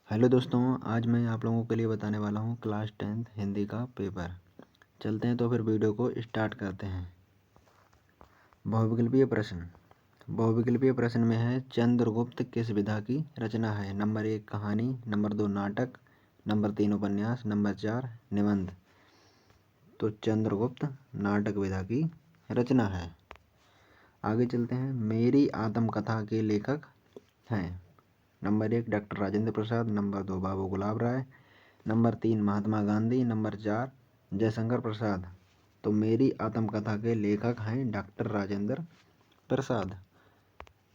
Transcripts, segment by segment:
Hello दोस्तों, आज मैं आप लोगों के लिए बताने वाला हूँ क्लास 10th हिंदी का पेपर। चलते हैं तो फिर वीडियो को स्टार्ट करते हैं। बहुविकल्पीय प्रश्न। बहुविकल्पीय प्रश्न में है चंद्रगुप्त किस विधा की रचना है। नंबर 1 कहानी, नंबर 2 नाटक, नंबर 3 उपन्यास, नंबर 4 निबंध। तो चंद्रगुप्त नाटक विधा की रचना है। आगे चलते हैं। मेरी आत्मकथा के लेखक हैं। Number 1 doctor Rajendra Prasad, number 2 बाबू गुलाब राय, नंबर 3 महात्मा गांधी, नंबर 4 जयशंकर प्रसाद। तो मेरी आत्मकथा के लेखक हैं डॉक्टर राजेंद्र प्रसाद।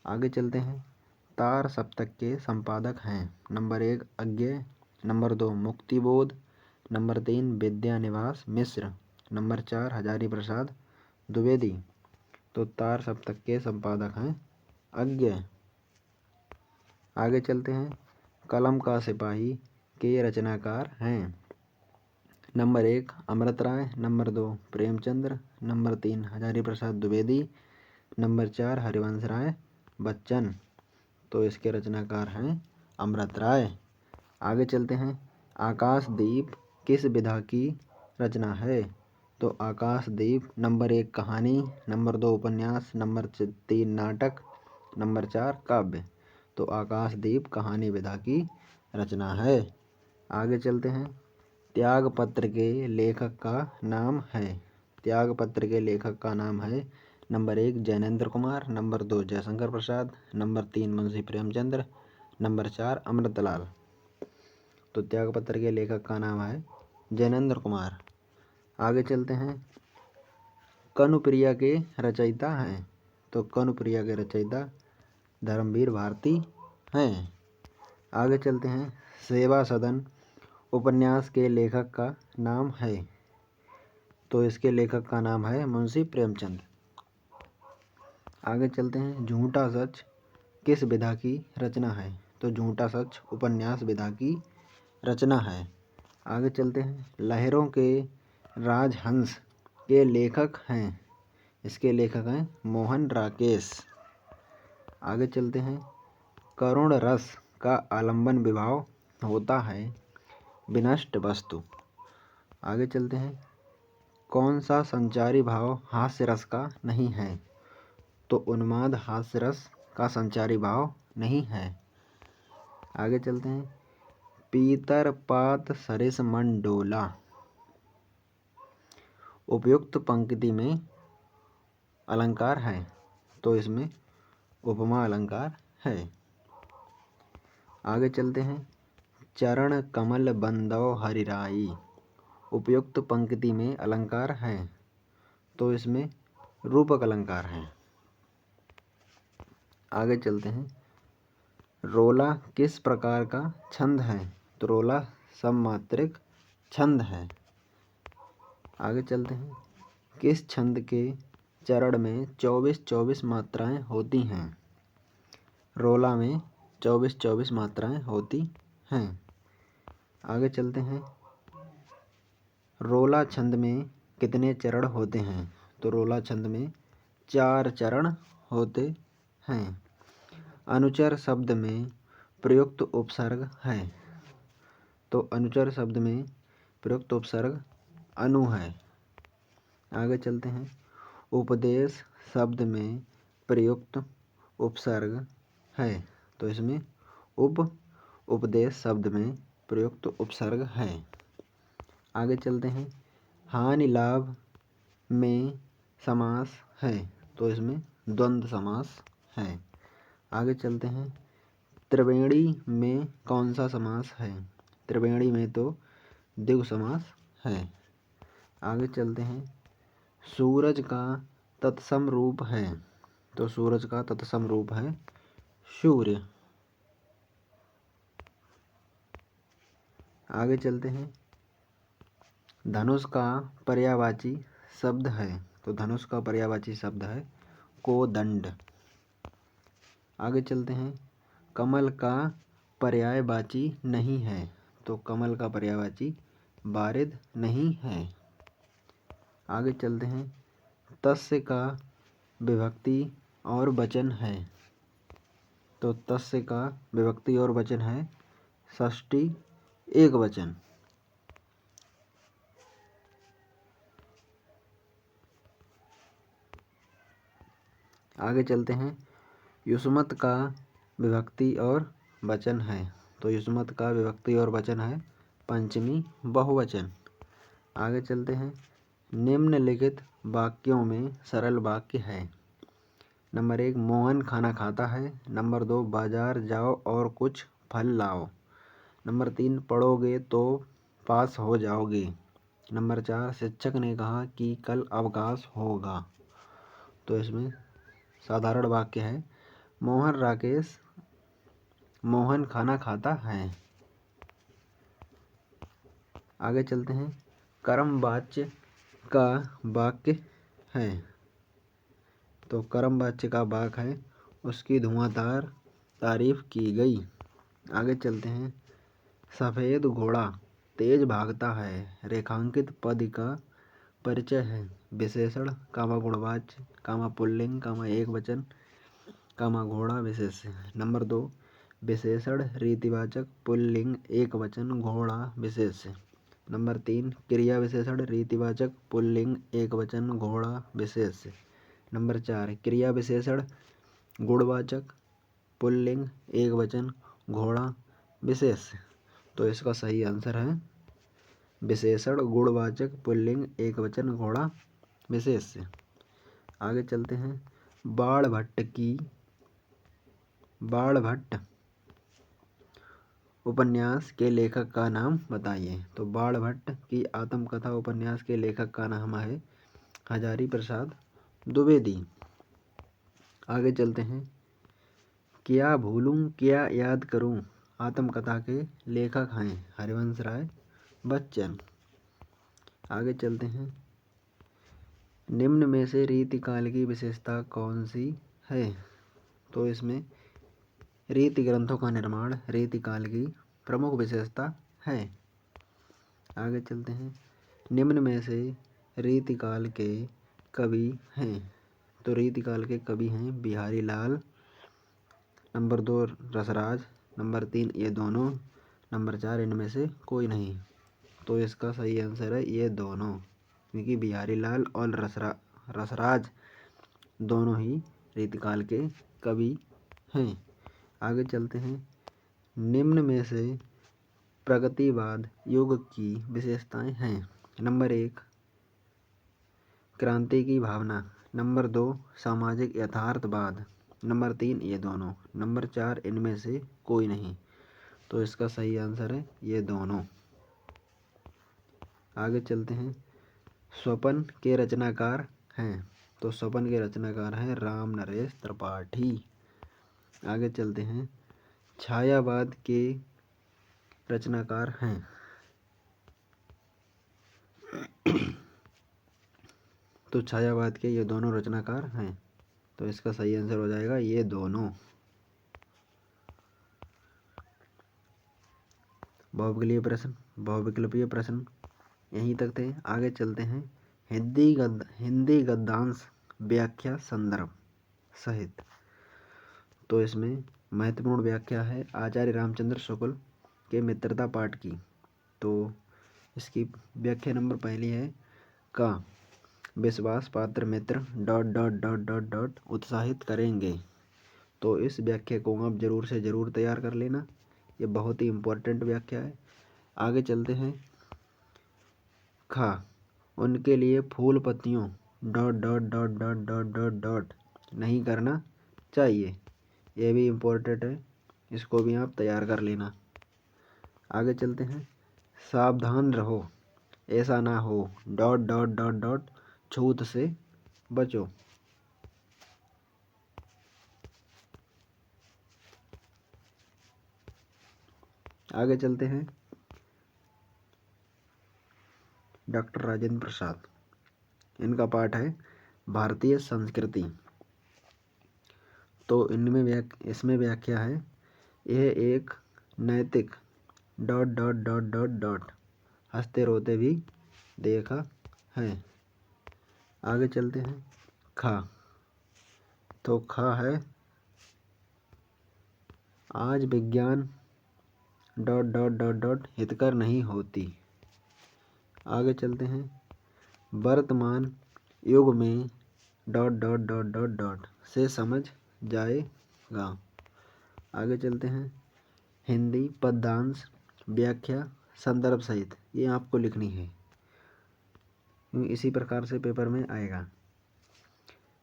आगे चलते हैं। तार सप्तक के संपादक हैं। नंबर 1 अज्ञेय, नंबर 2 मुक्तिबोध, नंबर 3 विद्यानिवास मिश्र, नंबर 4 हजारी प्रसाद द्विवेदी। तो तार सप्तक के संपादक हैं अज्ञेय। आगे चलते हैं। कलम का सिपाही के रचनाकार हैं। नंबर 1 अमृत राय, number 2 Premchandra, number 3 Hazari Prasad Dwivedi, number 4 Harivansh Rai Bachchan. तो इसके रचनाकार हैं अमृत राय। आगे चलते हैं। आकाशदीप किस विधा की रचना है। तो आकाशदीप नंबर 1 कहानी, नंबर 2 उपन्यास, नंबर 3 नाटक, नंबर 4 काव्य। तो आकाशदीप कहानी विधा की रचना है। आगे चलते हैं। त्यागपत्र के लेखक का नाम है। त्यागपत्र के लेखक का नाम है number 1 Jainendra Kumar, number 2 Jaishankar Prasad, number 3 Munshi Premchandra, number 4 Amritlal. तो त्यागपत्र के लेखक का नाम है जैनेन्द्र कुमार। आगे चलते हैं। कनुप्रिया के रचयिता हैं। तो कनुप्रिया के रचयिता धर्मवीर भारती हैं। आगे चलते हैं। सेवा सदन उपन्यास के लेखक का नाम है। तो इसके लेखक का नाम है मुंशी प्रेमचंद। आगे चलते हैं। झूठा सच किस विधा की रचना है। तो झूठा सच उपन्यास विधा की रचना है। आगे चलते हैं। लहरों के राजहंस के लेखक हैं। इसके लेखक हैं मोहन राकेश। आगे चलते हैं। करुण रस का आलंबन विभाव होता है विनष्ट वस्तु। आगे चलते हैं। कौन सा संचारी भाव हास्य रस का नहीं है। तो उन्माद हास्य रस का संचारी भाव नहीं है। आगे चलते हैं। पीतर पात सरिस मन डोला उपयुक्त पंक्ति में अलंकार है। तो इसमें उपमा अलंकार है। आगे चलते हैं। चरण कमल बंदौ हरिराई उपयुक्त पंक्ति में अलंकार है। तो इसमें रूपक अलंकार है। आगे चलते हैं। रोला किस प्रकार का छंद है। तो रोला सममात्रिक छंद है। आगे चलते हैं। किस छंद के चरण में 24-24 मात्राएं होती हैं। रोला में 24-24 मात्राएं होती हैं। आगे चलते हैं। रोला छंद में कितने चरण होते हैं। तो रोला छंद में 4 चरण होते हैं। अनुचर शब्द में प्रयुक्त उपसर्ग है। तो अनुचर शब्द में प्रयुक्त उपसर्ग अनु है। आगे चलते हैं। उपदेश शब्द में प्रयुक्त उपसर्ग है। तो इसमें उपदेश शब्द में प्रयुक्त उपसर्ग है। आगे चलते हैं। हानि लाभ में समास है। तो इसमें द्वंद्व समास है। आगे चलते हैं। त्रिवेणी में कौन सा समास है। त्रिवेणी में तो द्विगु समास है। आगे चलते हैं। सूरज का तत्सम रूप है। तो सूरज का तत्सम रूप है सूर्य। आगे चलते हैं। धनुष का पर्यायवाची शब्द है। तो धनुष का पर्यायवाची शब्द है कोदंड। आगे चलते हैं। कमल का पर्यायवाची नहीं है। तो कमल का पर्यायवाची बारिद नहीं है। आगे चलते हैं। तस्य का विभक्ति और वचन है। तो तस्य का विभक्ति और वचन है षष्ठी एक वचन। आगे चलते हैं। युष्मत का विभक्ति और वचन है। तो युष्मत का विभक्ति और वचन है पंचमी बहुवचन। आगे चलते हैं। निम्नलिखित वाक्यों में सरल वाक्य है। नंबर 1, मोहन खाना खाता है। नंबर 2, बाजार जाओ और कुछ फल लाओ। नंबर 3, पढ़ोगे तो पास हो जाओगे। नंबर 4, शिक्षक ने कहा कि कल अवकाश होगा। तो इसमें साधारण वाक्य है मोहन खाना खाता है। आगे चलते हैं। कर्म वाच्य का वाक्य है। तो कर्म वाच्य का वाक्य है उसकी धुआंधार तारीफ की गई। आगे चलते हैं। सफ़ेद घोड़ा तेज भागता है रेखांकित पद का परिचय है। विशेषण कामा गुणवाच्य कामा पुल्लिंग कामा एक वचन कामा घोड़ा विशेष्य। नंबर 2, विशेषण रीतिवाचक पुल्लिंग एक वचन घोड़ा विशेष्य। नंबर 3, क्रिया विशेषण रीतिवाचक पुल्लिंग एक वचन घोड़ा विशेष्य। नंबर 4, क्रिया विशेषण गुणवाचक पुल्लिंग एक वचन घोड़ा विशेष्य। तो इसका सही आंसर है विशेषण गुणवाचक पुल्लिंग एक वचन घोड़ा विशेष्य। आगे चलते हैं। बाणभट्ट उपन्यास के लेखक का नाम बताइए। तो बाणभट्ट की आत्मकथा उपन्यास के लेखक का नाम है हजारी प्रसाद द्विवेदी। आगे चलते हैं। क्या भूलूं क्या याद करूं आत्मकथा के लेखक हैं हरिवंश राय बच्चन। आगे चलते हैं। निम्न में से रीतिकाल की विशेषता कौन सी है। तो इसमें रीति ग्रंथों का निर्माण रीतिकाल की प्रमुख विशेषता है। आगे चलते हैं। निम्न में से रीतिकाल के कवि हैं। तो रीतिकाल के कवि हैं बिहारी लाल। नंबर 2, रसराज। नंबर 3, ये दोनों। नंबर 4, इनमें से कोई नहीं। तो इसका सही आंसर है ये दोनों, क्योंकि बिहारी लाल और रसराज दोनों ही रीतिकाल के कवि हैं। आगे चलते हैं। निम्न में से प्रगतिवाद युग की विशेषताएं हैं। नंबर 1, क्रांति की भावना। नंबर 2, सामाजिक यथार्थवाद। नंबर 3, ये दोनों। नंबर 4, इनमें से कोई नहीं। तो इसका सही आंसर है ये दोनों। आगे चलते हैं। स्वपन के रचनाकार हैं। तो स्वपन के रचनाकार हैं राम नरेश त्रिपाठी। आगे चलते हैं। छायावाद के रचनाकार हैं। तो छायावाद के ये दोनों रचनाकार हैं। तो इसका सही आंसर हो जाएगा ये दोनों। बहुविकल्पीय प्रश्न यहीं तक थे। आगे चलते हैं। हिंदी गद्यांश व्याख्या संदर्भ सहित। तो इसमें महत्वपूर्ण व्याख्या है आचार्य रामचंद्र शुक्ल के मित्रता पाठ की। तो इसकी व्याख्या नंबर पहली है का विश्वास पात्र मित्र ... उत्साहित करेंगे। तो इस व्याख्या को आप जरूर से जरूर तैयार कर लेना, ये बहुत ही इम्पोर्टेंट व्याख्या है। आगे चलते हैं। खा उनके लिए फूल पत्तियों ... नहीं करना चाहिए। ये भी इम्पोर्टेंट है, इसको भी आप तैयार कर लेना। आगे चलते हैं। सावधान रहो ऐसा ना हो ... छूत से बचो। आगे चलते हैं। डॉक्टर राजेंद्र प्रसाद, इनका पाठ है भारतीय संस्कृति। तो इसमें व्याख्या है यह एक नैतिक ... हंसते रोते भी देखा है। आगे चलते हैं। खा तो खा है आज विज्ञान डॉट डॉट डॉट डॉट हितकर नहीं होती। आगे चलते हैं। वर्तमान युग में dot dot dot dot dot से समझ जाएगा। आगे चलते हैं। हिंदी पद्यांश व्याख्या संदर्भ सहित ये आपको लिखनी है, इसी प्रकार से पेपर में आएगा।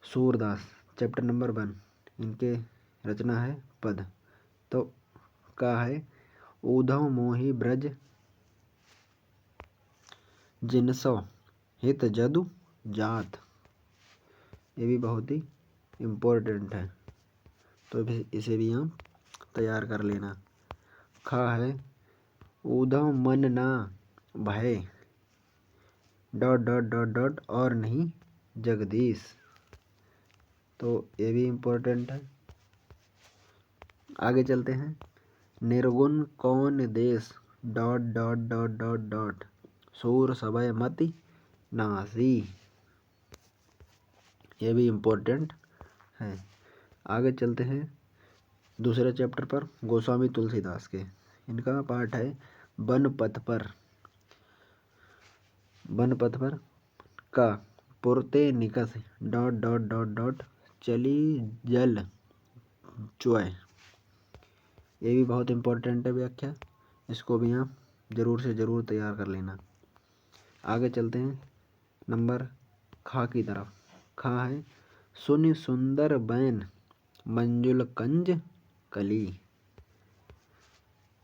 सूरदास चैप्टर नंबर 1 इनके रचना है पद। तो का है ऊधव मोहि ब्रज जिनसो हित जदु जात। ये भी बहुत ही इम्पोर्टेंट है, तो इसे भी हम तैयार कर लेना। खा है ऊधव मन ना भय डॉट डॉट डॉट डॉट और नहीं जगदीश। तो ये भी इम्पोर्टेंट है। आगे चलते हैं। निर्गुण कौन देश dot dot dot dot dot सूर सभय मति नासी। ये भी इम्पोर्टेंट है। आगे चलते हैं दूसरे चैप्टर पर, गोस्वामी तुलसीदास के। इनका पाठ है वन पथ पर। वन पथ पर का पुरते निकस डॉट डॉट डॉट डॉट चली जल चुए। ये भी बहुत इम्पोर्टेंट है व्याख्या, इसको भी आप जरूर से जरूर तैयार कर लेना। आगे चलते हैं नंबर खा की तरफ। खा है सुनि सुंदर बैन मंजुल कंज कली।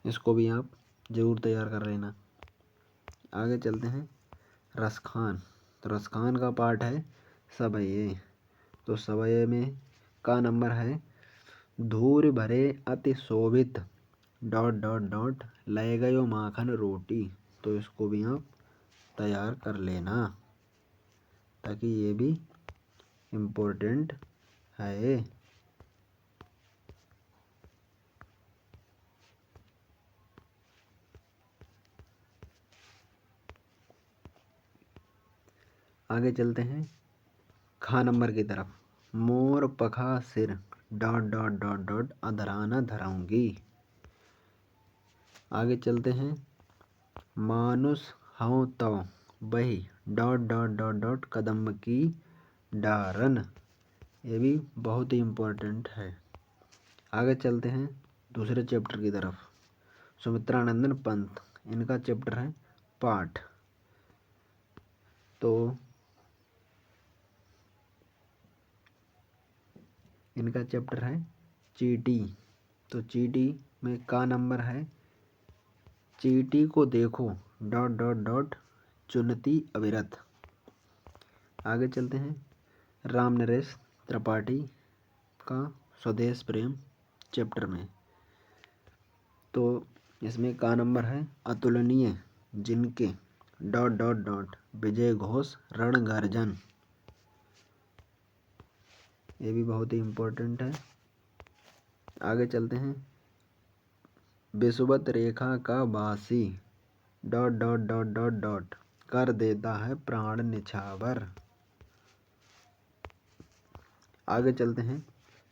इसको भी आप जरूर तैयार कर लेना। आगे चलते हैं रसखान। तो रसखान का पाठ है सवये। तो सवये में का नंबर है धूर भरे अति शोभित डॉट डॉट डॉट ले गयो माखन रोटी। तो इसको भी आप तैयार कर लेना, ताकि ये भी इम्पोर्टेंट है। आगे चलते हैं खा नंबर की तरफ। मोर पखा सिर डॉट डॉट डॉट डॉट अधराना धराऊंगी। आगे चलते हैं मानुष हूँ तो वही डॉट डॉट डॉट डॉट कदम की डारन। ये भी बहुत ही इम्पोर्टेंट है। आगे चलते हैं दूसरे चैप्टर की तरफ। सुमित्रानंदन पंत इनका चैप्टर है पाठ। तो इनका चैप्टर है चीटी। तो चीटी में का नंबर है चीटी को देखो डॉट डॉट डॉट चुनती अविरत। आगे चलते हैं राम नरेश त्रिपाठी का स्वदेश प्रेम चैप्टर में। तो इसमें का नंबर है अतुलनीय जिनके डॉट डॉट डॉट विजय घोष रण गर्जन। ये भी बहुत ही इम्पोर्टेंट है। आगे चलते हैं विषुवत रेखा का वासी dot dot dot dot dot कर देता है प्राण निछावर। आगे चलते हैं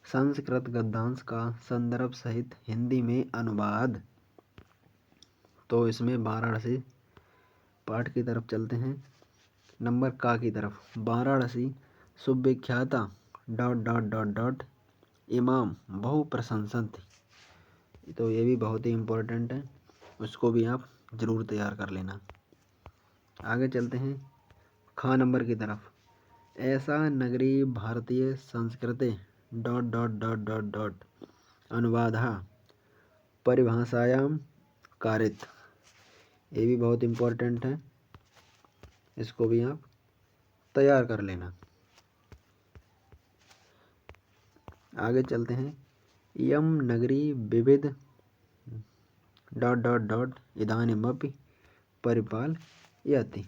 संस्कृत गद्यांश का संदर्भ सहित हिंदी में अनुवाद। तो इसमें वाराणसी पाठ की तरफ चलते हैं। नंबर का की तरफ वाराणसी सुविख्याता डॉट डॉट डॉट डॉट इमाम बहु प्रशंसित। तो ये भी बहुत ही इम्पोर्टेंट है, उसको भी आप ज़रूर तैयार कर लेना। आगे चलते हैं खा नंबर की तरफ। ऐसा नगरीय भारतीय संस्कृति dot dot dot dot dot अनुवादा परिभाषायाम कारित। ये भी बहुत इम्पोर्टेंट है, इसको भी आप तैयार कर लेना। आगे चलते हैं यम नगरी विविध डॉट डॉट डॉट इदानीमपि परिपाल यति।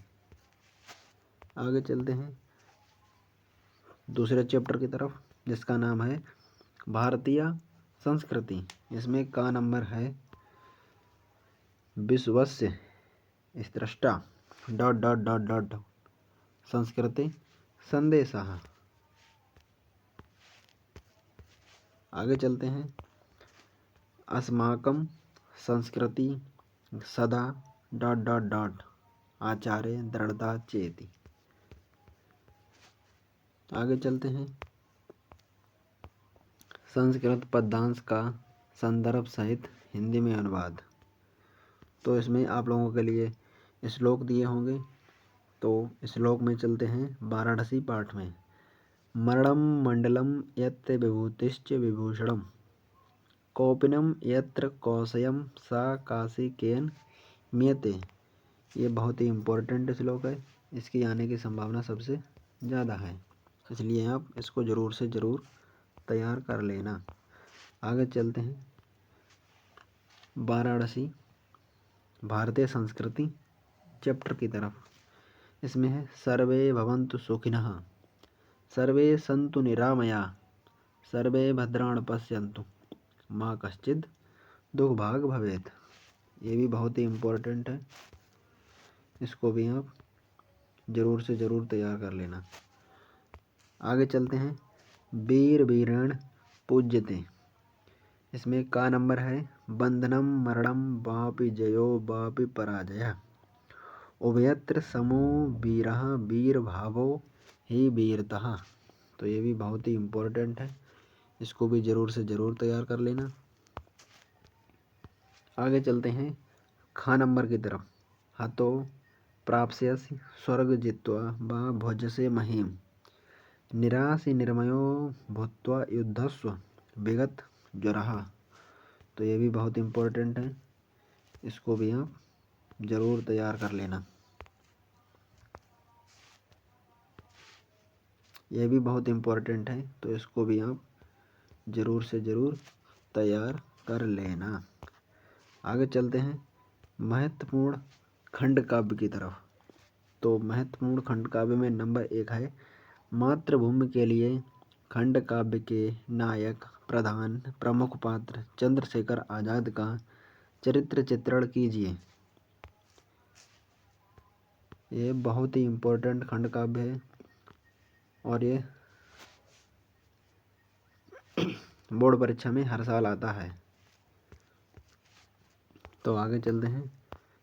आगे चलते हैं दूसरे चैप्टर की तरफ, जिसका नाम है भारतीय संस्कृति। इसमें का नंबर है विश्वस्य स्रष्टा डॉट डॉट डॉट डॉट संस्कृति संदेशः। आगे चलते हैं अस्माकं संस्कृति सदा डॉट डॉट डॉट आचार्य दृढ़ता चेति। आगे चलते हैं। संस्कृत पद्यांश का संदर्भ सहित हिंदी में अनुवाद। तो इसमें आप लोगों के लिए श्लोक दिए होंगे, तो श्लोक में चलते हैं। वाराणसी पाठ में मरणम मंडलम यत्र विभूतिश्च विभूषणम कौपिनम यत्र कौशयम सा काशी केन मियते। ये बहुत ही इम्पोर्टेंट श्लोक है, इसकी आने की संभावना सबसे ज़्यादा है, इसलिए आप इसको ज़रूर से ज़रूर तैयार कर लेना। आगे चलते हैं। वाराणसी भारतीय संस्कृति चैप्टर की तरफ। इसमें है सर्वे भवन्तु सुखिनः सर्वे सन्तु निरामया सर्वे भद्राणि पश्यन्तु माँ कश्चित् दुख भाग भवेत्। ये भी बहुत ही इम्पोर्टेंट है, इसको भी आप ज़रूर से ज़रूर तैयार कर लेना। आगे चलते हैं। वीर वीरेण पूज्यते। इसमें का नंबर है बंधनम मरणम वापि जयो वापि पराजय उभयत्र समो वीरः वीर भावो ही वीरतः। तो ये भी बहुत ही इम्पोर्टेंट है, इसको भी ज़रूर से ज़रूर तैयार कर लेना। आगे चलते हैं खा नंबर की तरफ। हतो प्राप्स्यसि स्वर्ग जित्वा वा भुजसे महीम निरासि निर्मयो भूत्वा युद्धस्व विगत ज्वरः। तो ये भी बहुत इम्पोर्टेंट है, इसको भी आप ज़रूर तैयार कर लेना। ये भी बहुत इम्पोर्टेंट है, तो इसको भी आप ज़रूर से ज़रूर तैयार कर लेना। आगे चलते हैं महत्वपूर्ण खंड काव्य की तरफ। तो महत्वपूर्ण खंड काव्य में नंबर 1 है मातृभूमि के लिए खंड काव्य के नायक प्रधान प्रमुख पात्र चंद्रशेखर आज़ाद का चरित्र चित्रण कीजिए। ये बहुत ही इम्पोर्टेंट खंड काव्य है और ये बोर्ड परीक्षा में हर साल आता है। तो आगे चलते हैं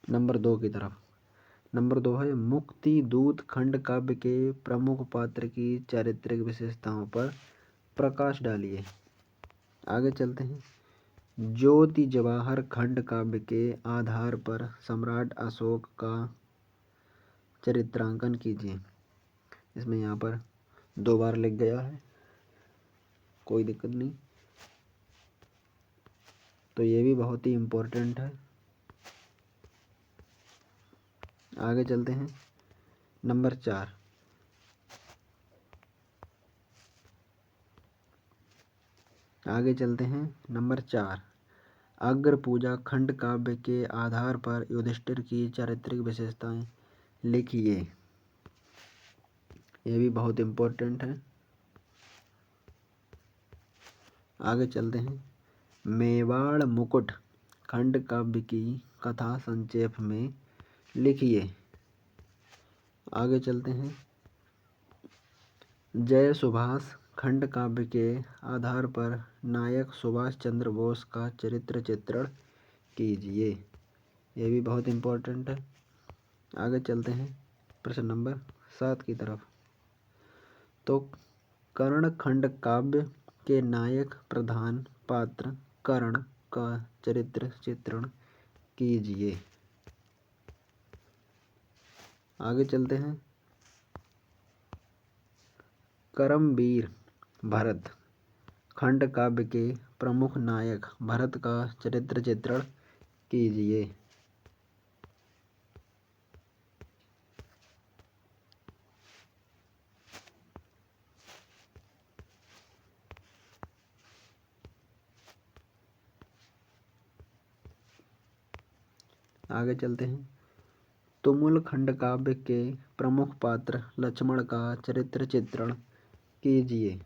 नंबर 2 की तरफ। नंबर 2 है मुक्ति दूत खंड काव्य के प्रमुख पात्र की चारित्रिक विशेषताओं पर प्रकाश डालिए। आगे चलते हैं ज्योति जवाहर खंड काव्य के आधार पर सम्राट अशोक का चरित्रांकन कीजिए। इसमें यहाँ पर 2 बार लिख गया है, कोई दिक्कत नहीं। तो ये भी बहुत ही इम्पोर्टेंट है। आगे चलते हैं नंबर 4। आगे चलते हैं नंबर 4 अग्र पूजा खंड काव्य के आधार पर युधिष्ठिर की चारित्रिक विशेषताएं लिखिए। ये भी बहुत इम्पोर्टेंट है। आगे चलते हैं मेवाड़ मुकुट खंड काव्य की कथा संक्षेप में लिखिए। आगे चलते हैं जय सुभाष खंड काव्य के आधार पर नायक सुभाष चंद्र बोस का चरित्र चित्रण कीजिए। ये भी बहुत इम्पोर्टेंट है। आगे चलते हैं प्रश्न नंबर 7 की तरफ। तो कर्ण खंड काव्य के नायक प्रधान पात्र कर्ण का चरित्र चित्रण कीजिए। आगे चलते हैं करमवीर भरत खंड काव्य के प्रमुख नायक भरत का चरित्र चित्रण कीजिए। आगे चलते हैं तुमुल खंड काव्य के प्रमुख पात्र लक्ष्मण का चरित्र चित्रण कीजिए।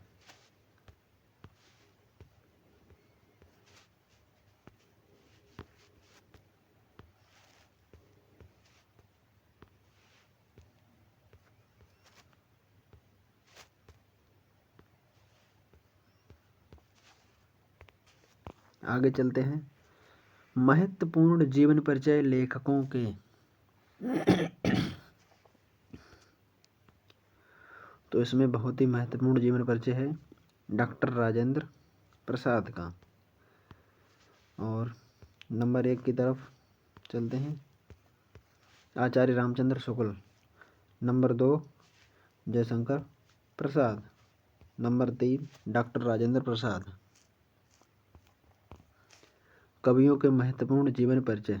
आगे चलते हैं महत्वपूर्ण जीवन परिचय लेखकों के। तो इसमें बहुत ही महत्वपूर्ण जीवन परिचय है डॉक्टर राजेंद्र प्रसाद का। और नंबर 1 की तरफ चलते हैं, आचार्य Ramchandra Shukla. Number 2 Jaishankar Prasad. Number 3 doctor Rajendra Prasad. कवियों के महत्वपूर्ण जीवन परिचय,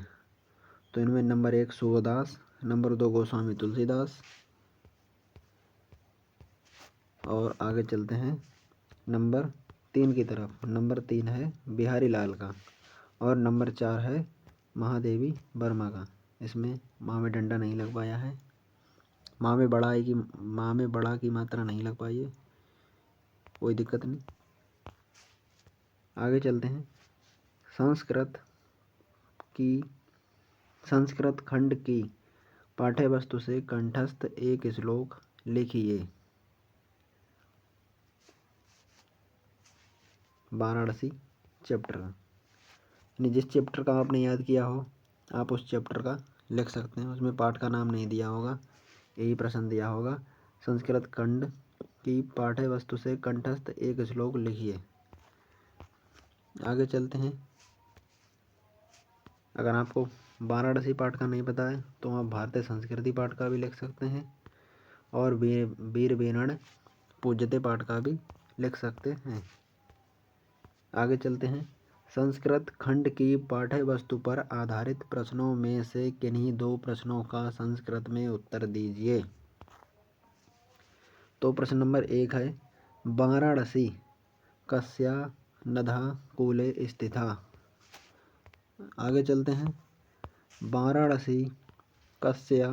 तो इनमें नंबर 1 सूरदास, नंबर 2 गोस्वामी तुलसीदास। और आगे चलते हैं नंबर 3 की तरफ। नंबर 3 है बिहारी लाल का और नंबर 4 है महादेवी वर्मा का। इसमें माँ में डंडा नहीं लग पाया है, माँ में बड़ा की मात्रा नहीं लग पाई है, कोई दिक्कत नहीं। आगे चलते हैं, संस्कृत खंड की पाठ्य वस्तु से कंठस्थ एक श्लोक लिखिए। वाराणसी चैप्टर का, यानी जिस चैप्टर का आपने याद किया हो आप उस चैप्टर का लिख सकते हैं। उसमें पाठ का नाम नहीं दिया होगा, यही प्रश्न दिया होगा, संस्कृत खंड की पाठ्य वस्तु से कंठस्थ एक श्लोक लिखिए। आगे चलते हैं, अगर आपको वाराणसी पाठ का नहीं पता है तो आप भारतीय संस्कृति पाठ का भी लिख सकते हैं और वीर वीरण पूज्यते पाठ का भी लिख सकते हैं। आगे चलते हैं, संस्कृत खंड की पाठ्य वस्तु पर आधारित प्रश्नों में से किन्हीं 2 प्रश्नों का संस्कृत में उत्तर दीजिए। तो प्रश्न नंबर 1 है वाराणसी कस्या नद्या कूले स्थिता। आगे चलते हैं, वाराणसी कस्या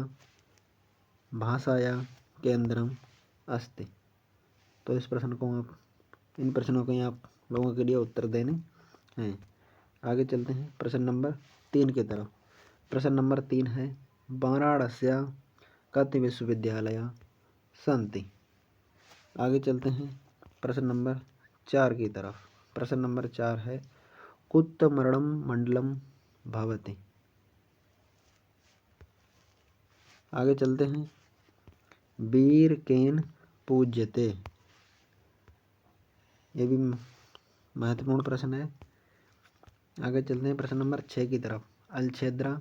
भाषाया केंद्रम अस्ति। तो इन प्रश्नों के आप लोगों के लिए उत्तर देने हैं। आगे चलते हैं प्रश्न नंबर 3 की तरफ। प्रश्न नंबर 3 है वाराणस्या कति विश्वविद्यालय सन्ति। आगे चलते हैं प्रश्न नंबर 4 की तरफ। प्रश्न नंबर 4 है कुत्र मरणं मंडलम भवति। आगे चलते हैं, वीर केन पूज्यते। ये भी महत्वपूर्ण प्रश्न है। आगे चलते हैं प्रश्न नंबर 6 की तरफ, अलछेद्रा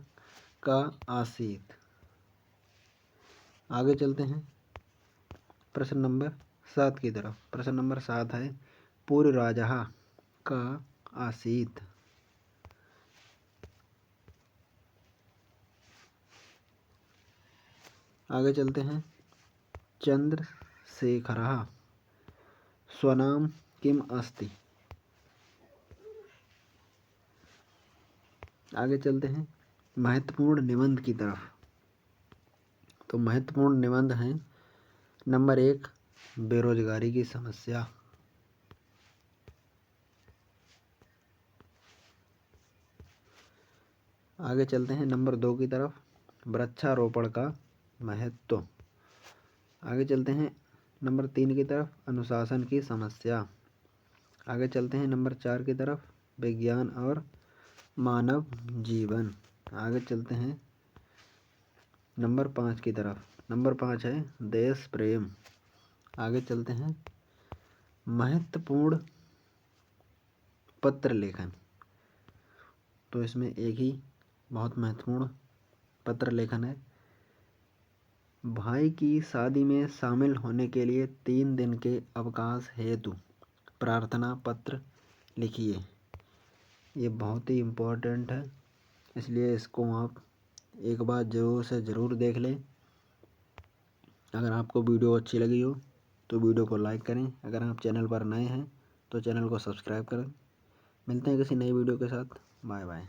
का आसीत। आगे चलते हैं प्रश्न नंबर 7 की तरफ। प्रश्न नंबर 7 है पूर्व राजा का आसीत। आगे चलते हैं, चंद्रशेखरः स्वनाम किम अस्ति। आगे चलते हैं महत्वपूर्ण निबंध की तरफ। तो महत्वपूर्ण निबंध हैं नंबर 1 बेरोजगारी की समस्या। आगे चलते हैं नंबर 2 की तरफ, वृक्षारोपण का महत्व। आगे चलते हैं नंबर 3 की तरफ, अनुशासन की समस्या। आगे चलते हैं नंबर 4 की तरफ, विज्ञान और मानव जीवन। आगे चलते हैं नंबर 5 की तरफ। नंबर 5 है देश प्रेम। आगे चलते हैं महत्वपूर्ण पत्र लेखन। तो इसमें एक ही बहुत महत्वपूर्ण पत्र लेखन है, भाई की शादी में शामिल होने के लिए 3 दिन के अवकाश हेतु प्रार्थना पत्र लिखिए। ये बहुत ही इम्पोर्टेंट है, इसलिए इसको आप एक बार ज़रूर से ज़रूर देख लें। अगर आपको वीडियो अच्छी लगी हो तो वीडियो को लाइक करें, अगर आप चैनल पर नए हैं तो चैनल को सब्सक्राइब करें। मिलते हैं किसी नई वीडियो के साथ, बाय बाय।